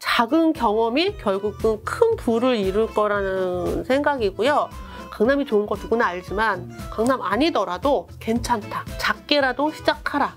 작은 경험이 결국은 큰 부를 이룰 거라는 생각이고요. 강남이 좋은 거 누구나 알지만 강남 아니더라도 괜찮다. 작게라도 시작하라.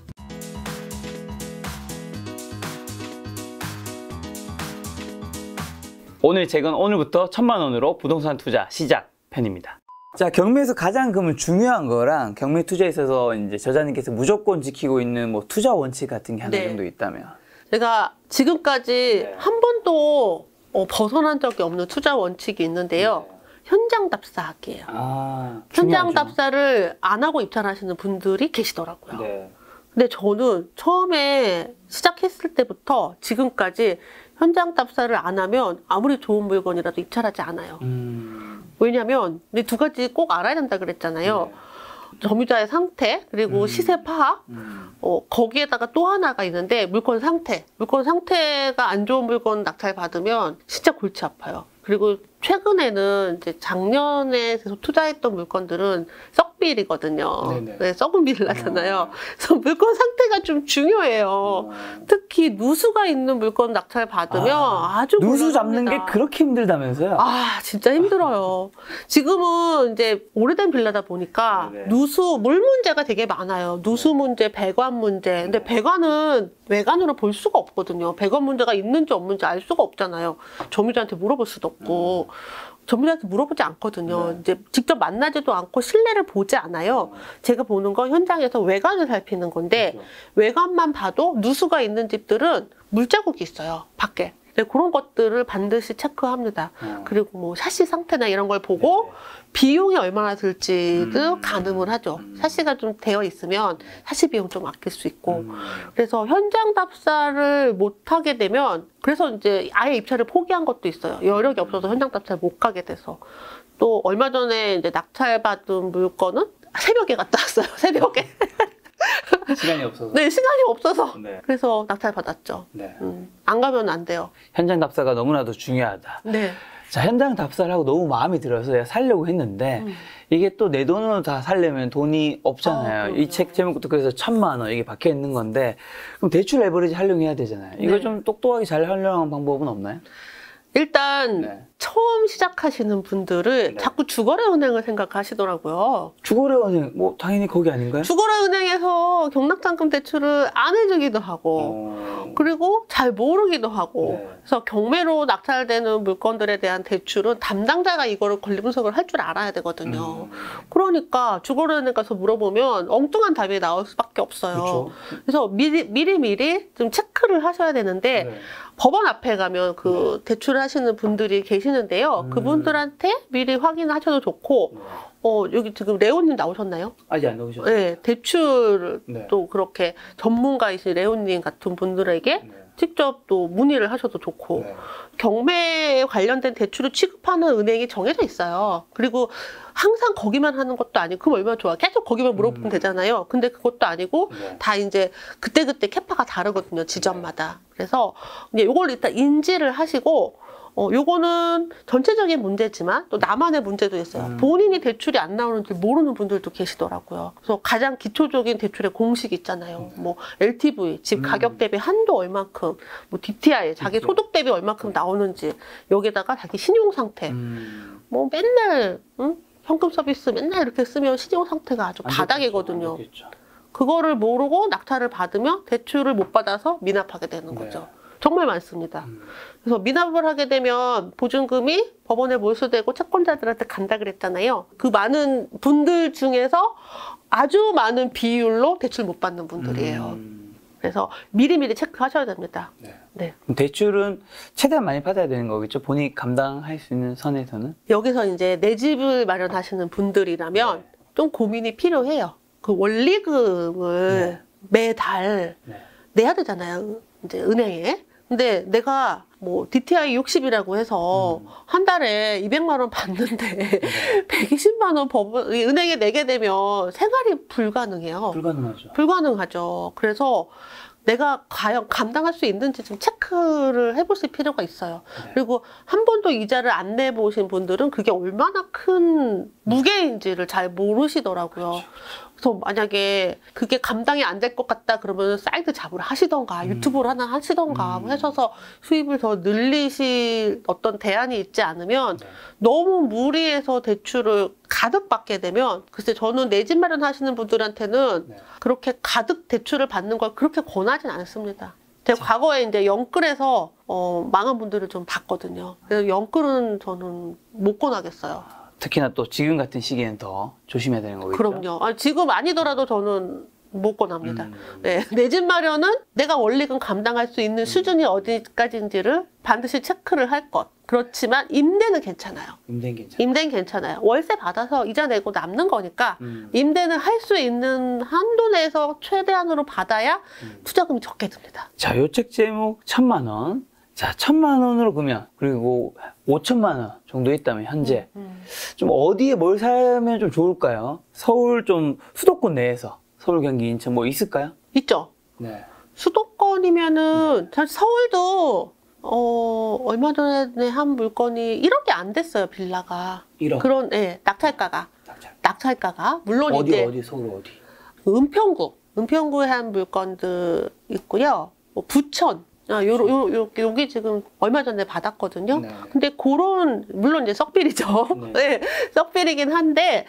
오늘 책은 오늘부터 1000만 원으로 부동산 투자 시작 편입니다. 자, 경매에서 가장 그러면 중요한 거랑 경매 투자에 있어서 이제 저자님께서 무조건 지키고 있는 뭐 투자 원칙 같은 게 하나 정도 있다면? 제가 지금까지 한 번도 벗어난 적이 없는 투자 원칙이 있는데요. 현장 답사하기예요. 현장 답사를 안 하고 입찰하시는 분들이 계시더라고요. 근데 저는 처음에 시작했을 때부터 지금까지 현장 답사를 안 하면 아무리 좋은 물건이라도 입찰하지 않아요. 왜냐면 근데 두 가지 꼭 알아야 된다 그랬잖아요. 점유자의 상태, 그리고 시세 파악, 거기에다가 또 하나가 있는데 물건 상태. 물건 상태가 안 좋은 물건 낙찰 받으면 진짜 골치 아파요. 그리고 최근에는 이제 작년에 계속 투자했던 물건들은 썩빌이거든요. 네, 썩은 빌을 하잖아요. 그래서 물건 상태가 좀 중요해요. 특히 누수가 있는 물건 낙찰 받으면 아주 누수 잡는 게 그렇게 힘들다면서요? 진짜 힘들어요. 지금은 이제 오래된 빌라다 보니까 누수, 물 문제가 되게 많아요. 누수 문제, 배관 문제. 근데 배관은 외관으로 볼 수가 없거든요. 배관 문제가 있는지 없는지 알 수가 없잖아요. 점유자한테 물어볼 수도 없고. 점유자한테 물어보지 않거든요. 이제 직접 만나지도 않고 실내를 보지 않아요. 제가 보는 건 현장에서 외관을 살피는 건데 외관만 봐도 누수가 있는 집들은 물자국이 있어요. 밖에. 그런 것들을 반드시 체크합니다. 그리고 뭐 샤시 상태나 이런 걸 보고 비용이 얼마나 들지도 가늠을 하죠. 샤시가 좀 되어 있으면 샤시 비용 좀 아낄 수 있고. 그래서 현장 답사를 못 하게 되면 그래서 이제 아예 입찰을 포기한 것도 있어요. 여력이 없어서 현장 답사를 못 가게 돼서. 또 얼마 전에 이제 낙찰받은 물건은 새벽에 갔다 왔어요. 새벽에. 시간이 없어서? 네, 시간이 없어서. 그래서 낙찰 받았죠. 안 가면 안 돼요. 현장 답사가 너무나도 중요하다. 자, 현장 답사를 하고 너무 마음에 들어서 내가 살려고 했는데 이게 또 내 돈으로 다 살려면 돈이 없잖아요. 이 책 제목도 그래서 1000만 원 이게 박혀 있는 건데 그럼 대출 레버리지 활용해야 되잖아요. 이거 좀 똑똑하게 잘 활용하는 방법은 없나요? 일단 처음 시작하시는 분들은 자꾸 주거래은행을 생각하시더라고요. 주거래은행 뭐 당연히 거기 아닌가요? 주거래은행에서 경락잔금 대출을 안 해주기도 하고 그리고 잘 모르기도 하고 그래서 경매로 낙찰되는 물건들에 대한 대출은 담당자가 이거를 권리 분석을 할 줄 알아야 되거든요. 그러니까 주거래은행 가서 물어보면 엉뚱한 답이 나올 수밖에 없어요. 그래서 미리 좀 체크를 하셔야 되는데 법원 앞에 가면 그 대출을 하시는 분들이 계시는데요. 그분들한테 미리 확인하셔도 좋고, 여기 지금 레오님 나오셨나요? 아직 안 나오셨어요. 네, 대출도 그렇게 전문가이신 레오님 같은 분들에게 직접 또 문의를 하셔도 좋고, 경매에 관련된 대출을 취급하는 은행이 정해져 있어요. 그리고 항상 거기만 하는 것도 아니고, 그럼 얼마나 좋아. 계속 거기만 물어보면 되잖아요. 근데 그것도 아니고, 다 이제 그때그때 캐파가 다르거든요. 지점마다. 그래서 이제 요걸 일단 인지를 하시고, 요거는 전체적인 문제지만 또 나만의 문제도 있어요. 본인이 대출이 안 나오는 줄 모르는 분들도 계시더라고요. 그래서 가장 기초적인 대출의 공식이 있잖아요. 뭐 LTV, 집 가격 대비 한도 얼만큼, 뭐 DTI, 자기 소득 대비 얼만큼 나오는지, 여기다가 자기 신용 상태, 뭐 맨날 현금 서비스 맨날 이렇게 쓰면 신용 상태가 아주 바닥이거든요. 그거를 모르고 낙찰을 받으면 대출을 못 받아서 미납하게 되는 거죠. 정말 많습니다. 그래서 미납을 하게 되면 보증금이 법원에 몰수되고 채권자들한테 간다 그랬잖아요. 그 많은 분들 중에서 아주 많은 비율로 대출 못 받는 분들이에요. 그래서 미리미리 체크하셔야 됩니다. 그럼 대출은 최대한 많이 받아야 되는 거겠죠? 본인이 감당할 수 있는 선에서는? 여기서 이제 내 집을 마련하시는 분들이라면 좀 고민이 필요해요. 그 원리금을 매달 내야 되잖아요. 이제 은행에. 근데 내가 뭐 DTI 60이라고 해서 한 달에 200만 원 받는데 120만 원 은행에 내게 되면 생활이 불가능해요. 불가능하죠. 그래서 내가 과연 감당할 수 있는지 좀 체크를 해보실 필요가 있어요. 그리고 한 번도 이자를 안 내보신 분들은 그게 얼마나 큰 무게인지를 잘 모르시더라고요. 그래서 만약에 그게 감당이 안 될 것 같다 그러면 사이드 잡으러 하시던가 유튜브를 하나 하시던가 뭐 하셔서 수입을 더 늘리실 어떤 대안이 있지 않으면 너무 무리해서 대출을 가득 받게 되면 글쎄 저는 내 집 마련하시는 분들한테는 그렇게 가득 대출을 받는 걸 그렇게 권하진 않습니다. 제가 과거에 이제 영끌에서 망한 분들을 좀 봤거든요. 그래서 영끌은 저는 못 권하겠어요. 특히나 또 지금 같은 시기에는 더 조심해야 되는 거겠죠? 그럼요. 아니, 지금 아니더라도 저는 못 권합니다. 네, 내 집 마련은 내가 원리금 감당할 수 있는 수준이 어디까지인지를 반드시 체크를 할 것. 그렇지만 임대는 괜찮아요. 임대는 괜찮아요. 월세 받아서 이자 내고 남는 거니까 임대는 할 수 있는 한도 내에서 최대한으로 받아야 투자금이 적게 듭니다. 자, 요 책 제목 1,000만 원. 자, 1,000만 원으로 그러면 그리고 5천만 원 정도 있다면 현재 좀 어디에 뭘 사면 좀 좋을까요? 서울 좀 수도권 내에서 서울, 경기, 인천 뭐 있을까요? 있죠. 네. 수도권이면은 사실 서울도 얼마 전에 한 물건이 1억이 안 됐어요, 빌라가. 1억. 그런 낙찰가가 물론 이제 어디 서울 어디? 은평구에 한 물건도 있고요. 뭐 부천. 여기 지금 얼마 전에 받았거든요. 네. 근데 그런, 물론 이제 썩빌이죠. 네. 썩빌이긴 한데,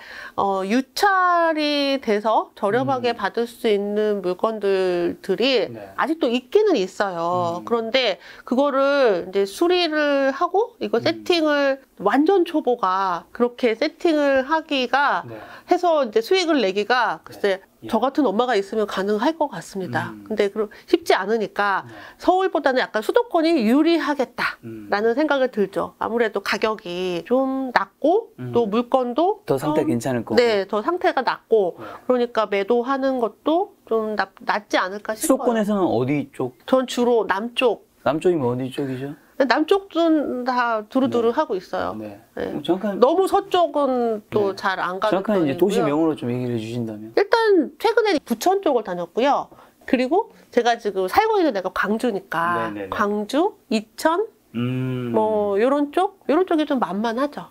유찰이 돼서 저렴하게 받을 수 있는 물건들이 아직도 있기는 있어요. 그런데 그거를 이제 수리를 하고, 이거 세팅을 완전 초보가 그렇게 세팅을 하기가 해서 이제 수익을 내기가 글쎄 저 같은 엄마가 있으면 가능할 것 같습니다. 근데 쉽지 않으니까 서울보다는 약간 수도권이 유리하겠다라는 생각이 들죠. 아무래도 가격이 좀 낮고 또 물건도 더 상태 괜찮을 거고. 네, 더 상태가 낮고 그러니까 매도하는 것도 좀 낫지 않을까 싶어요. 수도권에서는 어디 쪽? 전 주로 남쪽. 남쪽이면 어디 쪽이죠? 남쪽은 다 두루두루 하고 있어요. 네. 네. 정확한 너무 서쪽은 또 잘 안 가는 정확한 이제 편이고요. 도시명으로 좀 얘기를 해주신다면. 일단 최근에 부천 쪽을 다녔고요. 그리고 제가 지금 살고 있는 데가 광주니까 네네네. 광주, 이천, 뭐 이런 쪽이 좀 만만하죠.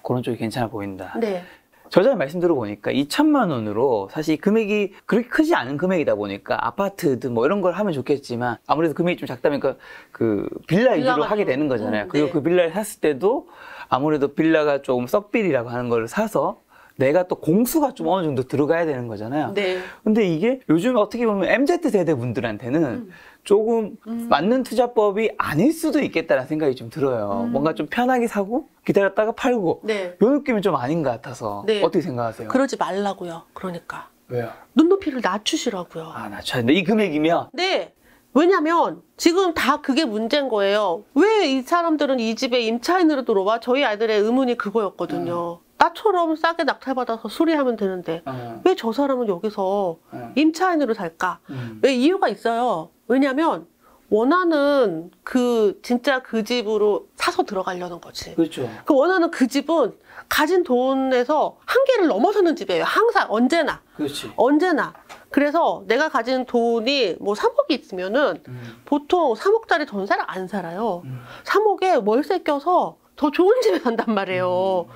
그런 쪽이 괜찮아 보인다. 네. 저자의 말씀 들어보니까 2,000만 원으로 사실 금액이 그렇게 크지 않은 금액이다 보니까 아파트든 뭐 이런 걸 하면 좋겠지만 아무래도 금액이 좀 작다 보니까 그 빌라 위주로 하게 되는 거잖아요. 그리고 네. 그 빌라를 샀을 때도 아무래도 빌라가 조금 썩빌이라고 하는 걸 사서 내가 또 공수가 좀 어느 정도 들어가야 되는 거잖아요. 네. 근데 이게 요즘 어떻게 보면 MZ세대 분들한테는 조금 맞는 투자법이 아닐 수도 있겠다는 생각이 좀 들어요. 뭔가 좀 편하게 사고 기다렸다가 팔고 네. 이 느낌이 좀 아닌 것 같아서 네. 어떻게 생각하세요? 그러지 말라고요. 그러니까. 왜요? 눈높이를 낮추시라고요. 아, 낮춰야 돼. 이 금액이면? 네. 왜냐면 지금 다 그게 문제인 거예요. 왜 이 사람들은 이 집에 임차인으로 들어와? 저희 아이들의 의문이 그거였거든요. 나처럼 싸게 낙찰받아서 수리하면 되는데 왜 저 사람은 여기서 임차인으로 살까? 왜 이유가 있어요. 왜냐면 원하는 진짜 그 집으로 사서 들어가려는 거지. 그렇죠. 그 원하는 그 집은 가진 돈에서 한계를 넘어서는 집이에요. 항상, 언제나. 그렇지. 언제나. 그래서 내가 가진 돈이 뭐 3억이 있으면은 보통 3억짜리 전세를 안 살아요. 3억에 월세 껴서 더 좋은 집에 산단 말이에요.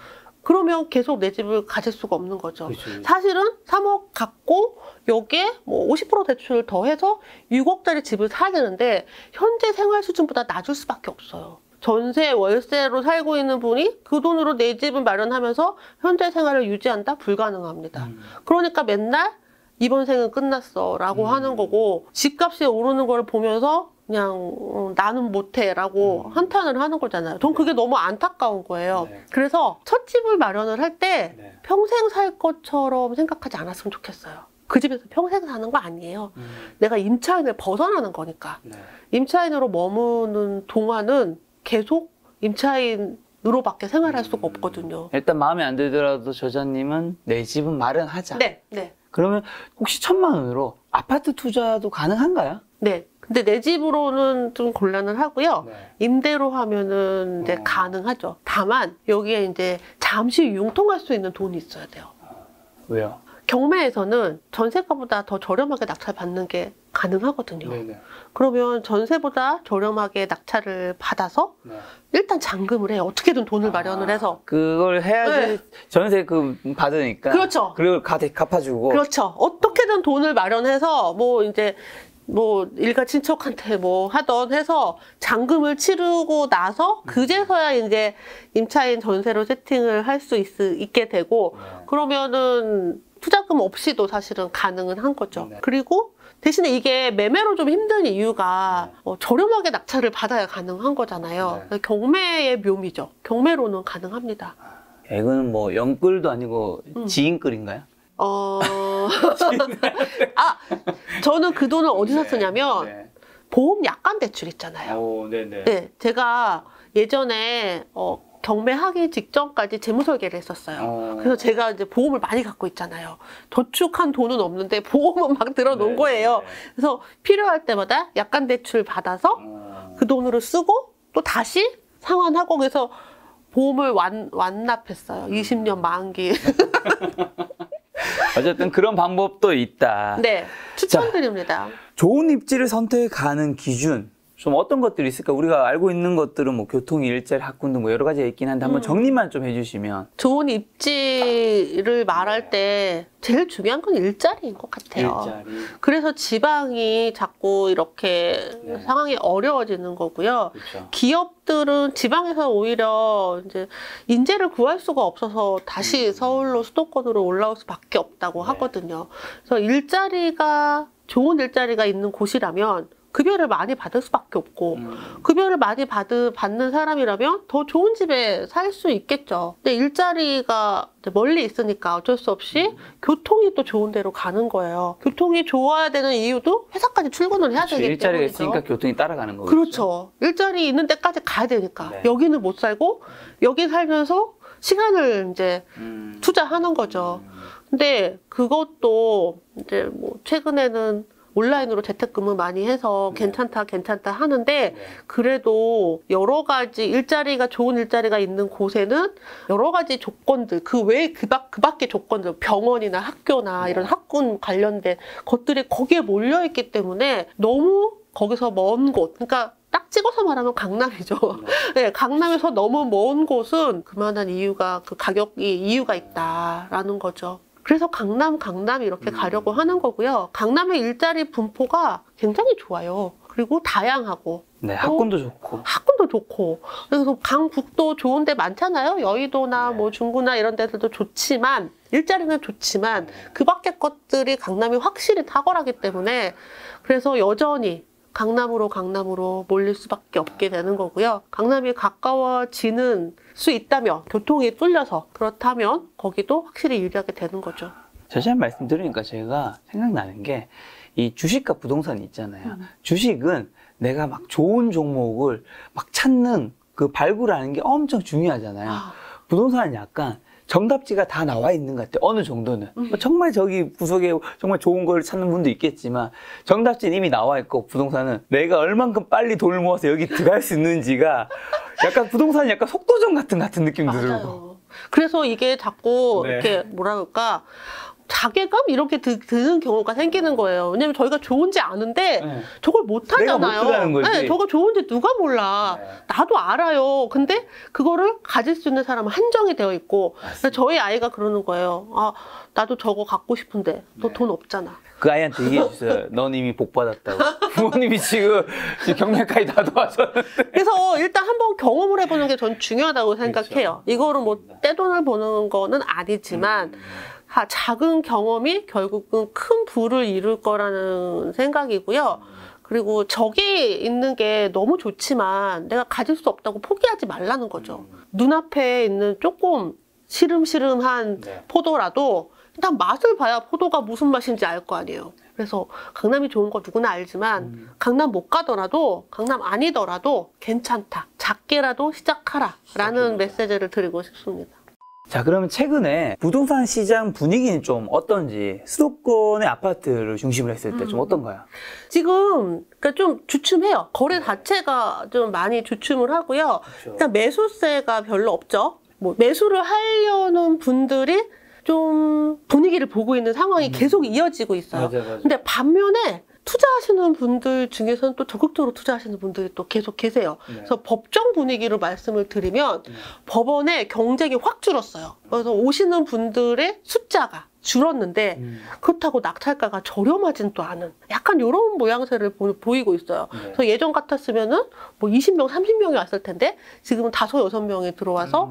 그러면 계속 내 집을 가질 수가 없는 거죠. 그렇지. 사실은 3억 갖고 여기에 뭐 50% 대출을 더해서 6억짜리 집을 사야 되는데 현재 생활 수준보다 낮을 수밖에 없어요. 전세, 월세로 살고 있는 분이 그 돈으로 내 집을 마련하면서 현재 생활을 유지한다? 불가능합니다. 그러니까 맨날 이번 생은 끝났어 라고 하는 거고 집값이 오르는 걸 보면서 그냥 나는 못해 라고 한탄을 하는 거잖아요. 전 그게 너무 안타까운 거예요. 네. 그래서 첫 집을 마련을 할 때 평생 살 것처럼 생각하지 않았으면 좋겠어요. 그 집에서 평생 사는 거 아니에요. 내가 임차인을 벗어나는 거니까. 임차인으로 머무는 동안은 계속 임차인으로밖에 생활할 수가 없거든요. 일단 마음에 안 들더라도 저자님은 내 집은 마련하자. 네, 네. 그러면 혹시 1,000만 원으로 아파트 투자도 가능한가요? 네. 근데 내 집으로는 좀 곤란을 하고요. 임대로 하면은 이제 가능하죠. 다만 여기에 이제 잠시 융통할 수 있는 돈이 있어야 돼요. 왜요? 경매에서는 전세가보다 더 저렴하게 낙찰 받는 게 가능하거든요. 네네. 그러면 전세보다 저렴하게 낙찰을 받아서 네. 일단 잔금을 해요. 어떻게든 돈을 마련을 해서. 그걸 해야지 네. 전세 받으니까. 그렇죠. 그리고 갚아주고. 그렇죠. 어떻게든 돈을 마련해서 뭐 이제 뭐 일가 친척한테 뭐 하던 해서 잔금을 치르고 나서 그제서야 이제 임차인 전세로 세팅을 할 수 있게 되고 그러면은 투자금 없이도 사실은 가능은 한 거죠. 네. 그리고 대신에 이게 매매로 좀 힘든 이유가 저렴하게 낙찰을 받아야 가능한 거잖아요. 경매의 묘미죠. 경매로는 가능합니다. 이거는 뭐 영끌도 아니고 지인끌인가요? 저는 그 돈을 어디서 쓰냐면 보험 약관 대출 있잖아요. 네, 제가 예전에 경매하기 직전까지 재무설계를 했었어요. 그래서 제가 이제 보험을 많이 갖고 있잖아요. 저축한 돈은 없는데 보험은 막 들어놓은 거예요. 그래서 필요할 때마다 약관 대출 받아서 그 돈으로 쓰고 또 다시 상환하고 그래서 보험을 완납했어요. 20년 만기. 어쨌든 그런 방법도 있다. 네, 추천드립니다. 좋은 입지를 선택하는 기준 좀 어떤 것들이 있을까? 우리가 알고 있는 것들은 뭐 교통, 일자리, 학군 등 뭐 여러 가지가 있긴 한데 한번 정리만 좀 해주시면. 좋은 입지를 말할 때 제일 중요한 건 일자리인 것 같아요. 일자리. 그래서 지방이 자꾸 이렇게 상황이 어려워지는 거고요. 그렇죠. 기업들은 지방에서 오히려 이제 인재를 구할 수가 없어서 다시 서울로 수도권으로 올라올 수밖에 없다고 하거든요. 그래서 일자리가 좋은 일자리가 있는 곳이라면 급여를 많이 받을 수밖에 없고 급여를 많이 받는 사람이라면 더 좋은 집에 살 수 있겠죠. 근데 일자리가 멀리 있으니까 어쩔 수 없이 교통이 또 좋은 데로 가는 거예요. 교통이 좋아야 되는 이유도 회사까지 출근을 해야 되기 때문이죠. 일자리가 있으니까 교통이 따라가는 거죠. 그렇죠. 일자리 있는 데까지 가야 되니까. 여기는 못 살고 여기 살면서 시간을 이제 투자하는 거죠. 근데 그것도 이제 뭐 최근에는 온라인으로 재택근무 많이 해서 괜찮다 하는데 그래도 여러 가지 일자리가 좋은 일자리가 있는 곳에는 여러 가지 조건들 그 외에 그 밖의 조건들 병원이나 학교나 이런 학군 관련된 것들이 거기에 몰려 있기 때문에 너무 거기서 먼 곳 그러니까 딱 찍어서 말하면 강남이죠. 네, 강남에서 너무 먼 곳은 그만한 이유가 그 가격이 이유가 있다라는 거죠. 그래서 강남 이렇게 가려고 하는 거고요. 강남의 일자리 분포가 굉장히 좋아요. 그리고 다양하고. 네, 학군도 좋고. 학군도 좋고. 그래서 강북도 좋은 데 많잖아요. 여의도나 뭐 중구나 이런 데들도 좋지만 일자리는 좋지만 그 밖의 것들이 강남이 확실히 탁월하기 때문에 그래서 여전히 강남으로 몰릴 수밖에 없게 되는 거고요. 강남이 가까워지는 수 있다면 교통이 뚫려서 그렇다면 거기도 확실히 유리하게 되는 거죠. 자세한 말씀 들으니까 제가 생각나는 게 이 주식과 부동산이 있잖아요. 주식은 내가 막 좋은 종목을 막 찾는 그 발굴하는 게 엄청 중요하잖아요. 부동산은 약간 정답지가 다 나와 있는 것 같아요. 어느 정도는. 정말 저기 구석에 정말 좋은 걸 찾는 분도 있겠지만 정답지는 이미 나와 있고 부동산은 내가 얼만큼 빨리 돈을 모아서 여기 들어갈 수 있는지가 약간 부동산이 약간 속도전 같은 느낌도 들고. 그래서 이게 자꾸 이렇게 뭐라 그럴까 자괴감 이렇게 드는 경우가 생기는 거예요. 왜냐면 저희가 좋은지 아는데 저걸 못 하잖아요. 내가 못 들어가는 거지. 네, 저거 좋은지 누가 몰라. 나도 알아요. 근데 그거를 가질 수 있는 사람은 한정이 되어 있고 저희 아이가 그러는 거예요. 아, 나도 저거 갖고 싶은데 너 돈 없잖아. 그 아이한테 얘기해 주세요. 넌 이미 복 받았다고. 부모님이 지금 경매까지 다 도와줬는데. 그래서 일단 한번 경험을 해보는 게 전 중요하다고 생각해요. 이거를 뭐 떼돈을 버는 거는 아니지만 작은 경험이 결국은 큰 부를 이룰 거라는 생각이고요. 그리고 저기 있는 게 너무 좋지만 내가 가질 수 없다고 포기하지 말라는 거죠. 눈앞에 있는 조금 시름시름한 포도라도 일단 맛을 봐야 포도가 무슨 맛인지 알 거 아니에요. 그래서 강남이 좋은 거 누구나 알지만 강남 못 가더라도 강남 아니더라도 괜찮다. 작게라도 시작하라 라는 메시지를 드리고 싶습니다. 자, 그러면 최근에 부동산 시장 분위기는 좀 어떤지 수도권의 아파트를 중심으로 했을 때 좀 어떤가요? 지금 그러니까 좀 주춤해요. 거래 자체가 좀 많이 주춤을 하고요. 일단 매수세가 별로 없죠. 뭐 매수를 하려는 분들이 좀 분위기를 보고 있는 상황이 계속 이어지고 있어요. 맞아. 근데 반면에 투자하시는 분들 중에서는 또 적극적으로 투자하시는 분들이 또 계속 계세요. 그래서 법정 분위기로 말씀을 드리면 법원의 경쟁이 확 줄었어요. 그래서 오시는 분들의 숫자가 줄었는데 그렇다고 낙찰가가 저렴하진 또 않은 약간 이런 모양새를 보이고 있어요. 그래서 예전 같았으면은 뭐 20명, 30명이 왔을 텐데 지금은 5, 6명이 들어와서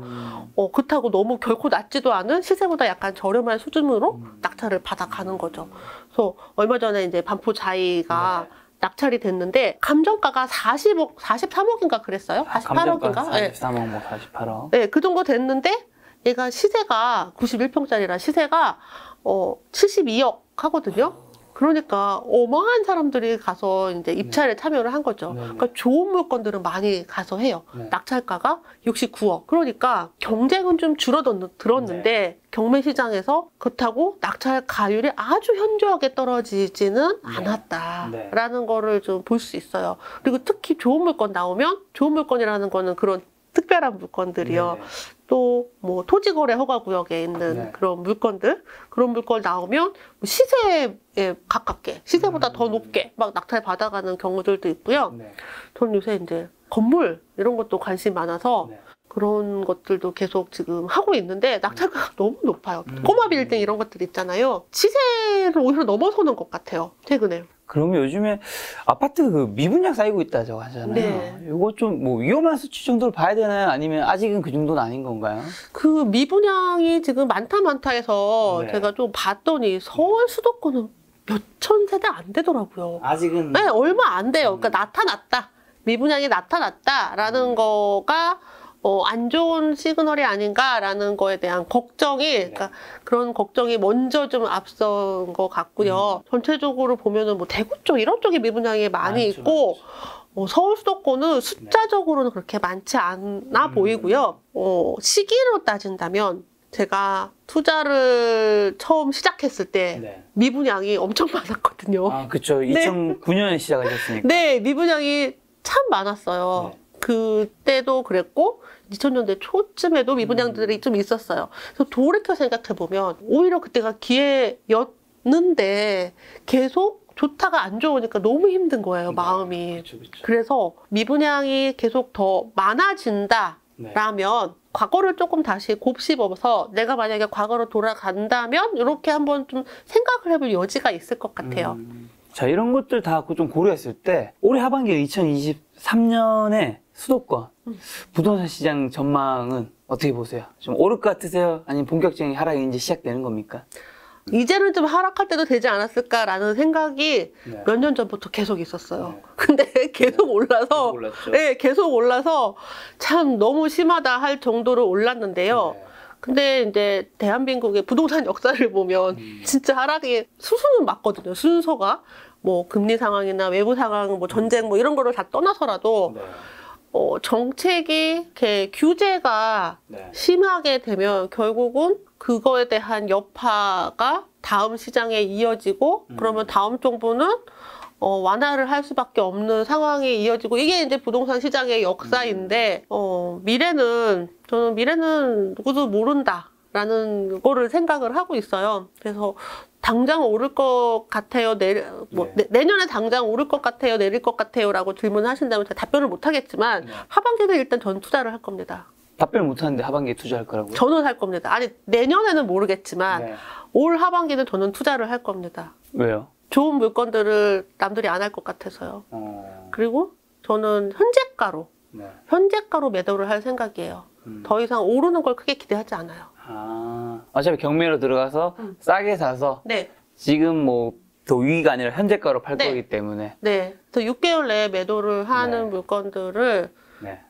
그렇다고 너무 결코 낮지도 않은 시세보다 약간 저렴한 수준으로 낙찰을 받아가는 거죠. 그래서 얼마 전에 이제 반포자이가 낙찰이 됐는데 감정가가 40억, 43억인가 그랬어요? 48억인가? 43억, 뭐 48억. 네, 그 정도 됐는데 얘가 시세가 91평짜리라 시세가 72억 하거든요. 그러니까 어마어마한 사람들이 가서 이제 입찰에 참여를 한 거죠. 그러니까 좋은 물건들은 많이 가서 해요. 낙찰가가 69억. 그러니까 경쟁은 좀 줄어들었는데 경매 시장에서 그렇다고 낙찰 가율이 아주 현저하게 떨어지지는 않았다라는 거를 좀 볼 수 있어요. 그리고 특히 좋은 물건 나오면 좋은 물건이라는 거는 그런 특별한 물건들이요. 또 뭐 토지거래 허가구역에 있는 그런 물건들, 그런 물건 나오면 시세에 가깝게, 시세보다 더 높게 막 낙찰 받아가는 경우들도 있고요. 저는 요새 이제 건물 이런 것도 관심 많아서 그런 것들도 계속 지금 하고 있는데 낙찰가가 너무 높아요. 꼬마 빌딩 이런 것들 있잖아요. 시세를 오히려 넘어서는 것 같아요, 최근에. 그러면 요즘에 아파트 그 미분양 쌓이고 있다고 하잖아요. 이거 좀 뭐 위험한 수치 정도로 봐야 되나요? 아니면 아직은 그 정도는 아닌 건가요? 그 미분양이 지금 많다 해서 제가 좀 봤더니 서울 수도권은 몇천 세대 안 되더라고요. 아직은? 네, 얼마 안 돼요. 그러니까 나타났다. 미분양이 나타났다라는 거가 안 좋은 시그널이 아닌가라는 거에 대한 걱정이, 그러니까 그런 걱정이 먼저 좀 앞선 것 같고요. 전체적으로 보면은 뭐 대구 쪽 이런 쪽에 미분양이 많이 있고, 서울 수도권은 숫자적으로는 그렇게 많지 않아 보이고요. 시기로 따진다면 제가 투자를 처음 시작했을 때 미분양이 엄청 많았거든요. 아, 그쵸. 2009년에 시작하셨으니까. 네, 미분양이 참 많았어요. 그때도 그랬고 2000년대 초쯤에도 미분양들이 좀 있었어요. 그래서 돌이켜 생각해보면 오히려 그때가 기회였는데 계속 좋다가 안 좋으니까 너무 힘든 거예요, 마음이. 그쵸. 그래서 미분양이 계속 더 많아진다라면 과거를 조금 다시 곱씹어서 내가 만약에 과거로 돌아간다면 이렇게 한번 좀 생각을 해볼 여지가 있을 것 같아요. 자, 이런 것들 다 좀 고려했을 때 올해 하반기 2023년에 수도권 부동산 시장 전망은 어떻게 보세요? 좀 오를 것 같으세요? 아니면 본격적인 하락이 이제 시작되는 겁니까? 이제는 좀 하락할 때도 되지 않았을까라는 생각이 몇 년 전부터 계속 있었어요. 근데 계속 올라서, 계속 올라서 참 너무 심하다 할 정도로 올랐는데요. 근데 이제 대한민국의 부동산 역사를 보면 진짜 하락이 수순은 맞거든요. 순서가 뭐 금리 상황이나 외부 상황, 뭐 전쟁 뭐 이런 거를 다 떠나서라도 정책이 이렇게 규제가 심하게 되면 결국은 그거에 대한 여파가 다음 시장에 이어지고 그러면 다음 정부는 완화를 할 수밖에 없는 상황이 이어지고 이게 이제 부동산 시장의 역사인데 저는 미래는 누구도 모른다라는 거를 생각을 하고 있어요. 그래서 당장 오를 것 같아요, 내년에 당장 오를 것 같아요, 내릴 것 같아요 라고 질문하신다면 제가 답변을 못 하겠지만 하반기는 일단 전 투자를 할 겁니다. 답변을 못 하는데 하반기에 투자할 거라고요? 저는 할 겁니다. 아니 내년에는 모르겠지만 올 하반기는 저는 투자를 할 겁니다. 왜요? 좋은 물건들을 남들이 안 할 것 같아서요. 그리고 저는 현재가로 매도를 할 생각이에요. 더 이상 오르는 걸 크게 기대하지 않아요. 어차피 경매로 들어가서 싸게 사서 지금 뭐 더 위기가 아니라 현재가로 팔 거기 때문에 그래서 6개월 내에 매도를 하는 물건들을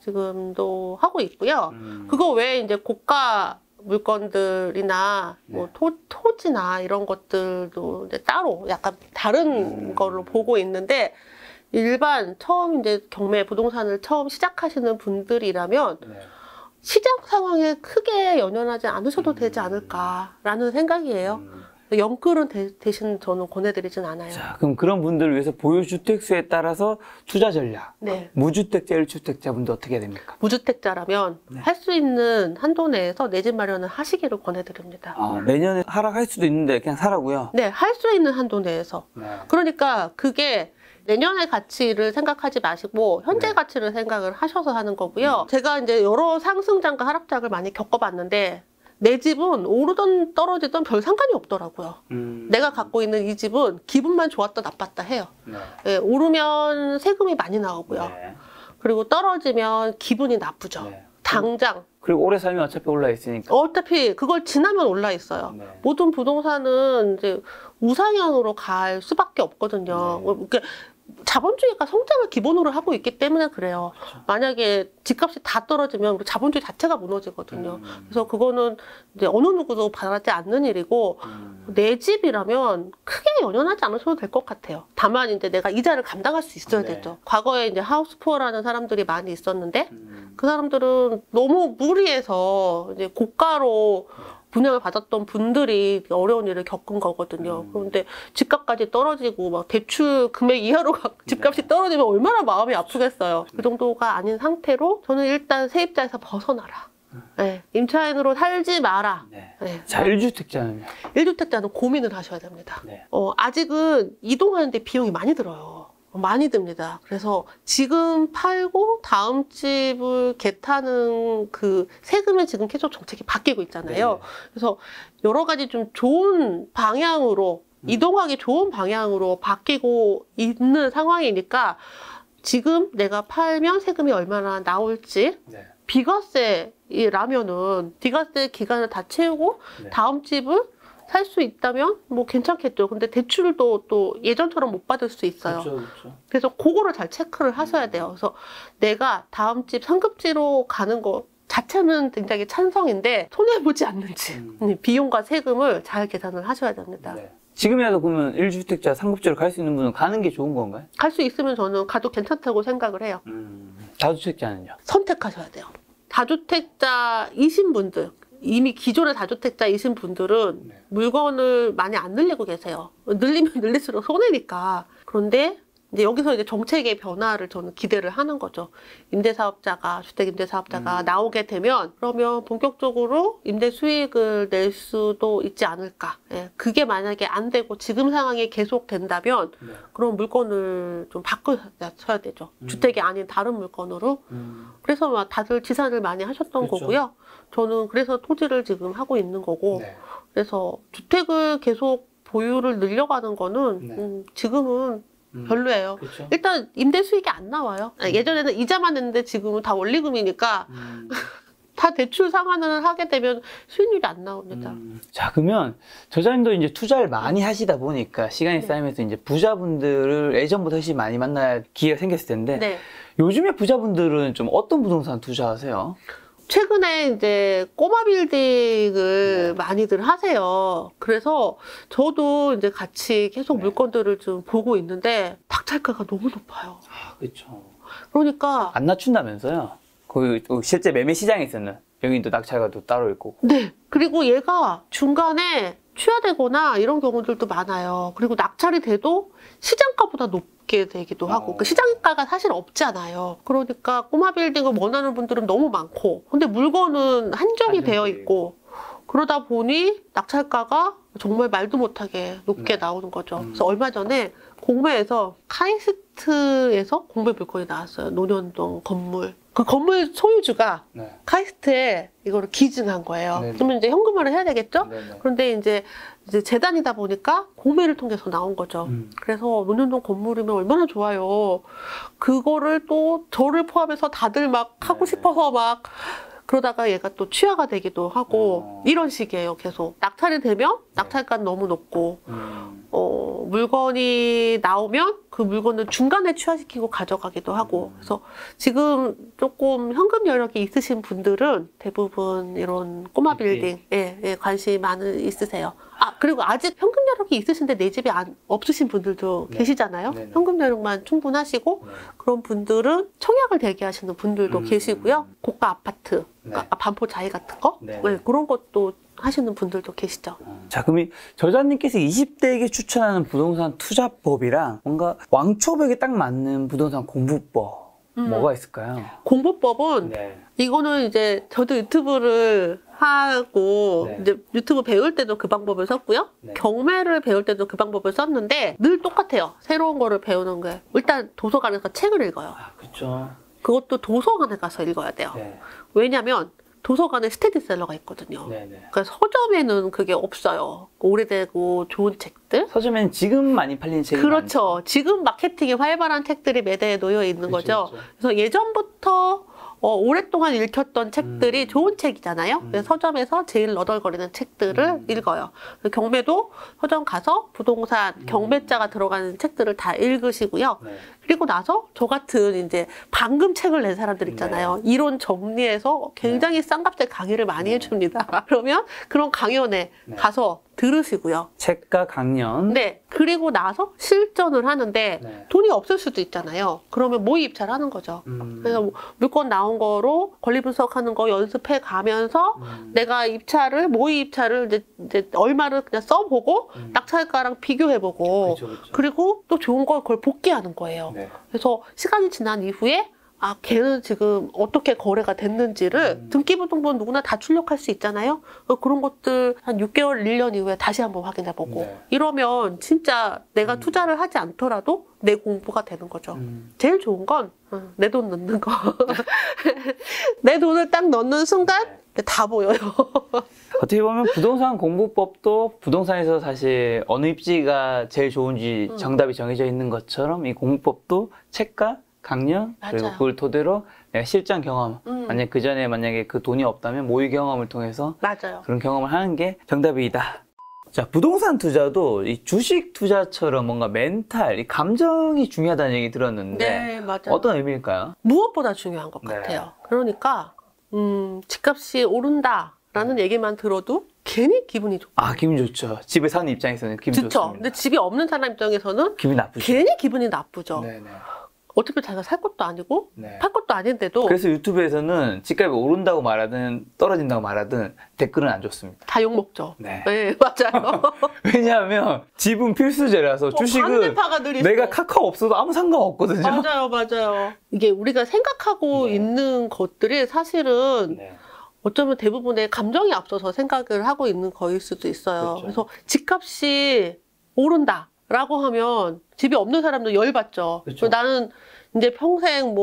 지금도 하고 있고요. 그거 외에 이제 고가 물건들이나 뭐 토지나 이런 것들도 이제 따로 약간 다른 걸로 보고 있는데 처음 이제 경매 부동산을 처음 시작하시는 분들이라면 시장 상황에 크게 연연하지 않으셔도 되지 않을까라는 생각이에요. 영끌은 대신 저는 권해드리진 않아요. 자, 그럼 그런 분들을 위해서 보유주택수에 따라서 투자 전략. 네. 무주택자, 1주택자분들 어떻게 해야 됩니까? 무주택자라면 네. 할 수 있는 한도 내에서 내 집 마련을 하시기를 권해드립니다. 내년에 하락할 수도 있는데 그냥 사라고요? 네, 할 수 있는 한도 내에서. 네. 그러니까 그게 내년의 가치를 생각하지 마시고 현재 네. 가치를 생각을 하셔서 하는 거고요. 제가 이제 여러 상승장과 하락장을 많이 겪어봤는데 내 집은 오르든 떨어지든 별 상관이 없더라고요. 내가 갖고 있는 이 집은 기분만 좋았다 나빴다 해요. 네. 네, 오르면 세금이 많이 나오고요. 네. 그리고 떨어지면 기분이 나쁘죠. 네. 당장. 그리고 오래 살면 어차피 올라 있으니까. 어차피 그걸 지나면 올라 있어요. 네. 모든 부동산은 이제 우상향으로 갈 수밖에 없거든요. 네. 그러니까 자본주의가 성장을 기본으로 하고 있기 때문에 그래요. 그렇죠. 만약에 집값이 다 떨어지면 자본주의 자체가 무너지거든요. 그래서 그거는 이제 어느 누구도 바라지 않는 일이고 내 집이라면 크게 연연하지 않으셔도 될 것 같아요. 다만 이제 내가 이자를 감당할 수 있어야 네. 되죠. 과거에 이제 하우스푸어라는 사람들이 많이 있었는데 그 사람들은 너무 무리해서 이제 고가로 분양을 받았던 분들이 어려운 일을 겪은 거거든요. 그런데 집값까지 떨어지고 막 대출 금액 이하로 집값이 떨어지면 얼마나 마음이 아프겠어요. 그 정도가 아닌 상태로 저는 일단 세입자에서 벗어나라. 네, 임차인으로 살지 마라. 네. 네. 자, 1주택자는요? 1주택자는 고민을 하셔야 됩니다. 네. 아직은 이동하는데 비용이 많이 들어요. 많이 듭니다. 그래서 지금 팔고 다음 집을 개타는 그 세금이 지금 계속 정책이 바뀌고 있잖아요. 네. 그래서 여러 가지 좀 좋은 방향으로 이동하기 좋은 방향으로 바뀌고 있는 상황이니까 지금 내가 팔면 세금이 얼마나 나올지 네. 비과세라면은 비과세 기간을 다 채우고 네. 다음 집을 살 수 있다면 뭐 괜찮겠죠. 근데 대출도 또 예전처럼 못 받을 수 있어요. 그렇죠, 그렇죠. 그래서 그거를 잘 체크를 하셔야 돼요. 그래서 내가 다음 집 상급지로 가는 거 자체는 굉장히 찬성인데 손해보지 않는지 비용과 세금을 잘 계산을 하셔야 됩니다. 네. 지금이라도 그러면 1주택자 상급지로 갈 수 있는 분은 가는 게 좋은 건가요? 갈 수 있으면 저는 가도 괜찮다고 생각을 해요. 다주택자는요? 선택하셔야 돼요. 다주택자이신 분들, 이미 기존의 다주택자이신 분들은 네. 물건을 많이 안 늘리고 계세요. 늘리면 늘릴수록 손해니까. 그런데 이제 여기서 이제 정책의 변화를 저는 기대를 하는 거죠. 임대사업자가, 주택임대사업자가 나오게 되면 그러면 본격적으로 임대 수익을 낼 수도 있지 않을까. 예, 그게 만약에 안 되고 지금 상황이 계속 된다면 네. 그런 물건을 좀 바꾸셔야 되죠. 주택이 아닌 다른 물건으로. 그래서 막 다들 지산을 많이 하셨던 그렇죠. 거고요. 저는 그래서 토지를 지금 하고 있는 거고. 네. 그래서 주택을 계속 보유를 늘려가는 거는 네. 지금은 별로예요. 그렇죠. 일단 임대 수익이 안 나와요. 예전에는 이자만 냈는데 지금은 다 원리금이니까 다 대출 상환을 하게 되면 수익률이 안 나옵니다. 자, 그러면 저자님도 이제 투자를 많이 하시다 보니까 시간이 쌓이면서 이제 부자분들을 예전보다 훨씬 많이 만날 기회가 생겼을 텐데 네. 요즘에 부자분들은 좀 어떤 부동산 투자하세요? 최근에 이제 꼬마 빌딩을 많이들 하세요. 그래서 저도 이제 같이 계속 물건들을 좀 보고 있는데 낙찰가가 너무 높아요. 아, 그렇죠. 그러니까 안 낮춘다면서요? 그 실제 매매 시장에서는 여기 또 낙찰가도 따로 있고. 네. 그리고 얘가 중간에 취하되거나 이런 경우들도 많아요. 그리고 낙찰이 돼도 시장가보다 높게 되기도 하고 그 시장가가 사실 없잖아요. 그러니까 꼬마 빌딩을 원하는 분들은 너무 많고 근데 물건은 한정이 되어 있고 그러다 보니 낙찰가가 정말 말도 못하게 높게 나오는 거죠. 그래서 얼마 전에 공매에서 카이스트에서 공매 물건이 나왔어요. 논현동 건물. 그 건물 소유주가 카이스트에 이거를 기증한 거예요. 네네. 그러면 이제 현금화를 해야 되겠죠? 네네. 그런데 이제 재단이다 보니까 공매를 통해서 나온 거죠. 그래서 논현동 건물이면 얼마나 좋아요. 그거를 또 저를 포함해서 다들 막 하고 싶어서 막 그러다가 얘가 또 취하가 되기도 하고 이런 식이에요. 계속 낙찰이 되면 낙찰가는 너무 높고 물건이 나오면 그 물건을 중간에 취하시키고 가져가기도 하고 그래서 지금 조금 현금 여력이 있으신 분들은 대부분 이런 꼬마 빌딩에 관심이 있으세요. 아, 그리고 아직 현금 여력이 있으신데 내 집이 없으신 분들도 계시잖아요. 네네. 현금 여력만 충분하시고 그런 분들은 청약을 대기하시는 분들도 계시고요. 고가 아파트, 아까 반포 자이 같은 거 네. 그런 것도 하시는 분들도 계시죠. 자, 그럼 이 저자님께서 20대에게 추천하는 부동산 투자법이랑 뭔가 왕초보에게 딱 맞는 부동산 공부법 뭐가 있을까요? 공부법은 이거는 이제 저도 유튜브를 하고 이제 유튜브 배울 때도 그 방법을 썼고요. 경매를 배울 때도 그 방법을 썼는데 늘 똑같아요. 새로운 거를 배우는 게 일단 도서관에서 책을 읽어요. 그렇죠. 그것도 도서관에 가서 읽어야 돼요. 왜냐면 도서관에 스테디셀러가 있거든요. 그러니까 서점에는 그게 없어요. 오래되고 좋은 책들. 서점에는 지금 많이 팔리는 책이 그렇죠. 많죠. 지금 마케팅이 활발한 책들이 매대에 놓여 있는 거죠. 그렇죠. 그래서 예전부터 오랫동안 읽혔던 책들이 좋은 책이잖아요. 그래서 서점에서 제일 너덜거리는 책들을 읽어요. 경매도 서점 가서 부동산, 경매자가 들어가는 책들을 다 읽으시고요. 그리고 나서 저 같은 이제 방금 책을 낸 사람들 있잖아요. 이론 정리해서 굉장히 싼 값에 강의를 많이 해줍니다. 그러면 그런 강연에 가서 들으시고요. 책과 강연. 네. 그리고 나서 실전을 하는데 돈이 없을 수도 있잖아요. 그러면 모의 입찰을 하는 거죠. 그래서 뭐 물건 나온 거로 권리 분석하는 거 연습해 가면서 내가 모의 입찰을 이제 얼마를 그냥 써보고 낙찰가랑 비교해보고 그리고 또 좋은 걸 그걸 복귀하는 거예요. 그래서 시간이 지난 이후에 걔는 지금 어떻게 거래가 됐는지를 등기부등본 누구나 다 출력할 수 있잖아요. 그런 것들 한 6개월, 1년 이후에 다시 한번 확인해보고 이러면 진짜 내가 투자를 하지 않더라도 내 공부가 되는 거죠. 제일 좋은 건 내 돈 넣는 거. 내 돈을 딱 넣는 순간 다 보여요. 어떻게 보면 부동산 공부법도 부동산에서 사실 어느 입지가 제일 좋은지 정답이 정해져 있는 것처럼 이 공부법도 책과 강연 그리고 맞아요. 그걸 토대로 내가 실전 경험 만약 그 전에 만약에 그 돈이 없다면 모의 경험을 통해서 맞아요. 그런 경험을 하는 게 정답이다. 자, 부동산 투자도 이 주식 투자처럼 뭔가 멘탈, 이 감정이 중요하다는 얘기 들었는데 네, 맞아요. 어떤 의미일까요? 무엇보다 중요한 것 같아요. 그러니까 집값이 오른다라는 얘기만 들어도 괜히 기분이 좋고. 기분 좋죠. 집에 사는 입장에서는 기분 좋죠. 좋습니다. 근데 집이 없는 사람 입장에서는 기분 나쁘죠. 괜히 기분이 나쁘죠. 네네. 어차피 자기가 살 것도 아니고 팔 것도 아닌데도 그래서 유튜브에서는 집값이 오른다고 말하든 떨어진다고 말하든 댓글은 안 좋습니다. 다 욕먹죠. 네. 맞아요. 왜냐하면 집은 필수제라서 주식은 반대파가 늘 있어. 내가 카카오 없어도 아무 상관없거든요. 맞아요. 이게 우리가 생각하고 있는 것들이 사실은 어쩌면 대부분의 감정이 앞서서 생각을 하고 있는 거일 수도 있어요. 그렇죠. 그래서 집값이 오른다라고 하면 집이 없는 사람도 열받죠. 그렇죠. 나는 이제 평생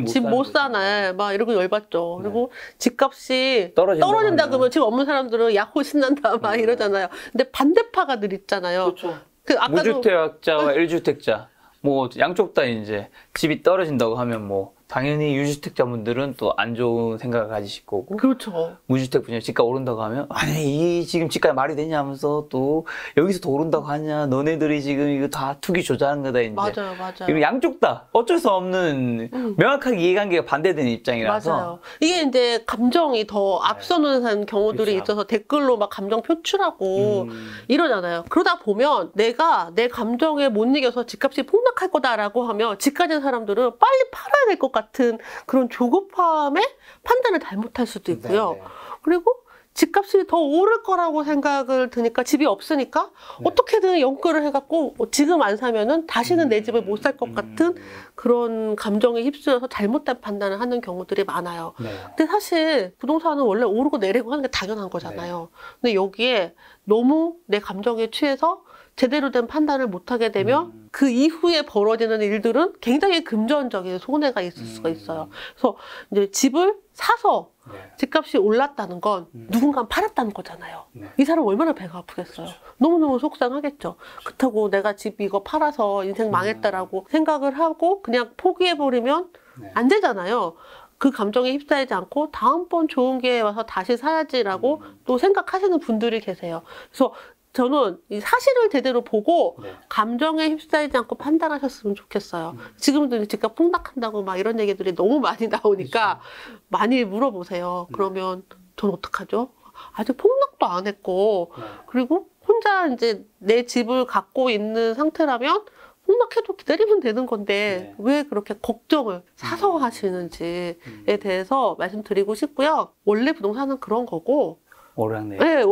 집 못 사네 막 이러고 열받죠. 그리고 집값이 떨어진다 그러면 집 없는 사람들은 야호 신난다 막 이러잖아요. 근데 반대파가 늘 있잖아요. 그렇죠. 아까도 무주택자와 1주택자 뭐 양쪽 다 이제 집이 떨어진다고 하면 뭐 당연히 유주택자분들은 또 안 좋은 생각을 가지실 거고 그렇죠. 무주택 분야 집값 오른다고 하면 아니 이 지금 집값 말이 되냐 하면서 또 여기서 더 오른다고 하냐 너네들이 지금 이거 다 투기 조작하는 거다 이제 맞아요. 이런 양쪽 다 어쩔 수 없는 명확하게 이해관계가 반대되는 입장이라서 맞아요. 이게 이제 감정이 더 앞서는 경우들이 있어서 댓글로 막 감정 표출하고 이러잖아요. 그러다 보면 내가 내 감정에 못 이겨서 집값이 폭락할 거다라고 하면 집 가진 사람들은 빨리 팔아야 될 것 같은 그런 조급함에 판단을 잘못할 수도 있고요. 그리고 집값이 더 오를 거라고 생각을 드니까 집이 없으니까 어떻게든 연끌을 해갖고 지금 안 사면은 다시는 내 집을 못 살 것 같은 그런 감정에 휩쓸려서 잘못된 판단을 하는 경우들이 많아요. 근데 사실 부동산은 원래 오르고 내리고 하는 게 당연한 거잖아요. 근데 여기에 너무 내 감정에 취해서 제대로 된 판단을 못하게 되면 그 이후에 벌어지는 일들은 굉장히 금전적인 손해가 있을 수가 있어요. 그래서 이제 집을 사서 집값이 올랐다는 건 누군가 팔았다는 거잖아요. 이 사람 얼마나 배가 아프겠어요. 너무너무 속상하겠죠. 그렇다고 내가 집 이거 팔아서 인생 망했다라고 생각을 하고 그냥 포기해버리면 안 되잖아요. 그 감정에 휩싸이지 않고 다음번 좋은 기회에 와서 다시 사야지라고 또 생각하시는 분들이 계세요. 그래서 저는 이 사실을 제대로 보고 감정에 휩싸이지 않고 판단하셨으면 좋겠어요. 지금도 집값 폭락한다고 막 이런 얘기들이 너무 많이 나오니까 많이 물어보세요. 그러면 전 어떡하죠? 아직 폭락도 안 했고 그리고 혼자 이제 내 집을 갖고 있는 상태라면 폭락해도 기다리면 되는 건데 왜 그렇게 걱정을 사서 하시는지에 대해서 말씀드리고 싶고요. 원래 부동산은 그런 거고 오르락내리락. 네,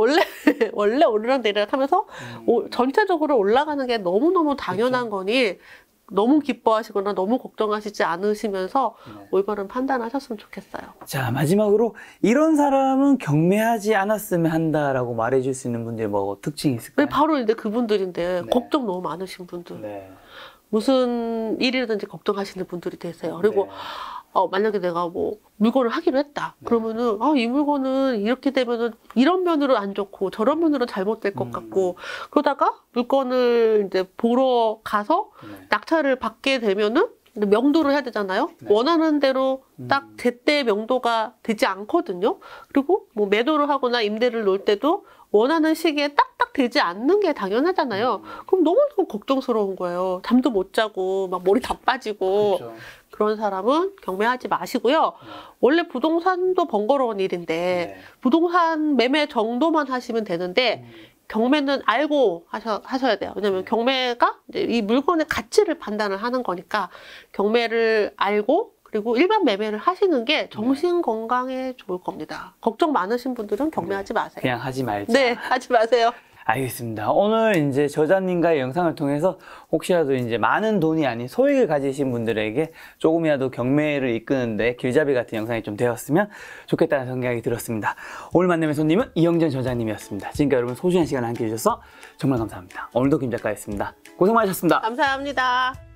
원래 오르락내리락 하면서 전체적으로 올라가는 게 너무너무 당연한 그렇죠. 거니 너무 기뻐하시거나 너무 걱정하시지 않으시면서 네. 올바른 판단하셨으면 좋겠어요. 자, 마지막으로 이런 사람은 경매하지 않았으면 한다라고 말해줄 수 있는 분들 뭐 특징이 있을까요? 네, 바로 이제 그분들인데 네. 걱정 너무 많으신 분들. 네. 무슨 일이든지 걱정하시는 분들이 되세요. 그리고 네. 만약에 내가 뭐 물건을 하기로 했다. 네. 그러면은 이 물건은 이렇게 되면은 이런 면으로 안 좋고 저런 면으로 잘못될 것 같고 그러다가 물건을 이제 보러 가서 네. 낙찰을 받게 되면은 명도를 해야 되잖아요. 네. 원하는 대로 딱 제때 명도가 되지 않거든요. 그리고 뭐 매도를 하거나 임대를 놓을 때도 원하는 시기에 딱딱 되지 않는 게 당연하잖아요. 그럼 너무너무 걱정스러운 거예요. 잠도 못 자고 막 머리 다 빠지고 그렇죠. 그런 사람은 경매하지 마시고요. 원래 부동산도 번거로운 일인데 네. 부동산 매매 정도만 하시면 되는데 경매는 알고 하셔야 돼요. 왜냐면 경매가 이제 이 물건의 가치를 판단을 하는 거니까 경매를 알고 그리고 일반 매매를 하시는 게 정신 건강에 좋을 겁니다. 걱정 많으신 분들은 경매하지 마세요. 그냥 하지 말자. 네, 하지 마세요. 알겠습니다. 오늘 이제 저자님과의 영상을 통해서 혹시라도 이제 많은 돈이 아닌 소액을 가지신 분들에게 조금이라도 경매를 이끄는데 길잡이 같은 영상이 좀 되었으면 좋겠다는 생각이 들었습니다. 오늘 만남의 손님은 이영전 저자님이었습니다. 지금까지 여러분 소중한 시간을 함께 해주셔서 정말 감사합니다. 오늘도 김 작가였습니다. 고생 많으셨습니다. 감사합니다.